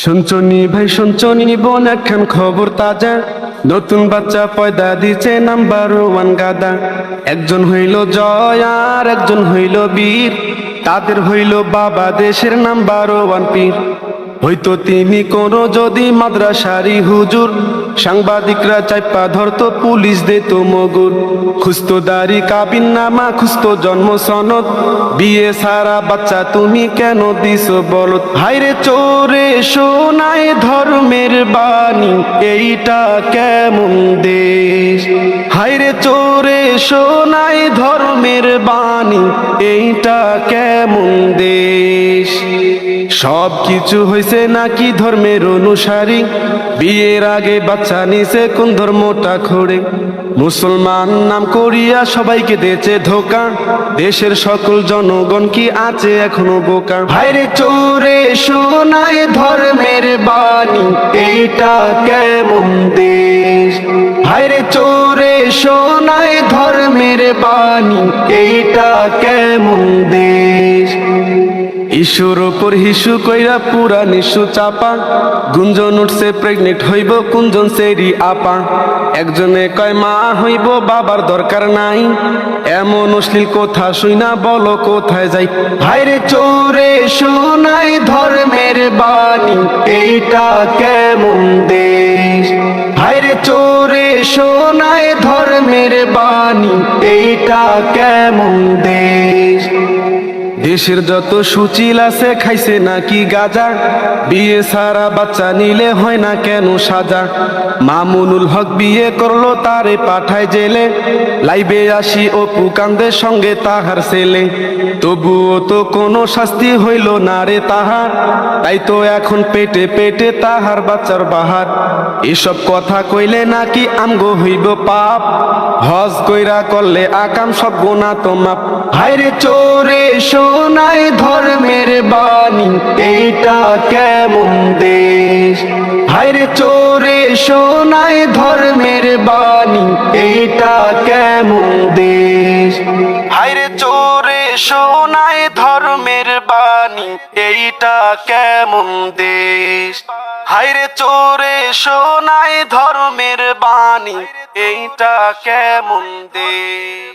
শুনছনি ভাই শুনছনি বোন একখান খবর তাজা, নতুন বাচ্চা পয়দা দিছে নাম্বার ওয়ান গাদা। একজন হইল জয় আর একজন হইল বীর, তাদের হইল বাবা দেশের নাম্বার ওয়ান পীর। হয়তো তিনি কোনো যদি মাদ্রাসারি হুজুর, সাংবাদিকরা চাইপা ধরতো পুলিশ দিত মগুর। খুঁজতো দাড়ি কাবিন নামা খুঁজতো জন্ম সনদ, বিয়ে সারা বাচ্চা তুমি কেন দিছো বলত। হাইরে চোরে সোনায় ধর্মের বাণী, এইটা কেমন দেশ। হাইরে চোরে সোনায় ধর্মের বাণী, এইটা কেমন দেশ। সব কিছু হয়েছে নাকি ধর্মের অনুসারী, বিয়ের আগে বাচ্চা নিছে কোন ধর্মটা খোড়ে। মুসলমান নাম করিয়া সবাইকে দিয়েছে ধোকা, দেশের সকল জনগণ কি আছে এখনো বোকা। হায়রে চোরে সোনায় ধর্মের বাণী, এইটা কেমন দেশ। হায়রে চোরে সোনায় ধর্মের বাণী, এইটা কেমন দেশ। ইস্যুর ওপর হিসু কইরা পুরা নিশু চাপা, গুঞ্জন উঠছে প্রেগনেন্ট হইব কুঞ্জন সেরি আপা। একজনে কয় মা হইব বাবার দরকার নাই, এমন অশ্লীল কথা শুইনা বলো কোথায় যাই। হায়রে চোরে সোনায় ধর্মের বাণী, এইটা কেমন দেশ। হায়রে চোরে সোনায় ধর্মের বাণী, এইটা কেমন দেশ। দেশের যত সুচিল আছে খাইছে নাকি গাজা, বিয়ে সারা বাচ্চা নিলে হয় না কেন সাজা। মামুনুল হক বিয়ে করলো তারে পাঠায় জেলে, লাইবে আসি অপু কান্দে সঙ্গে তাহার ছেলে। তবুও তো কোনো শাস্তি হইল না রে তাহার, তাই তো এখন পেটে পেটে তাহার বাচ্চার বাহার। এসব কথা কইলে নাকি আমগো হইব পাপ, হজ কইরা করলে আকাম সব গুনাহ তো মাপ। হায়রে চোরে সোনায় ধর্মের বাণী, এইটা কেমন দেশ। হায়রে চোরে সোনায় ধর্মের বাণী, এইটা কেমন দেশ। হায়রে চোরে সোনায় ধর্মের বাণী, এইটা কেমন দেশ। হায়রে চোরে সোনায় ধর্মের বাণী, এইটা কেমন দেশ।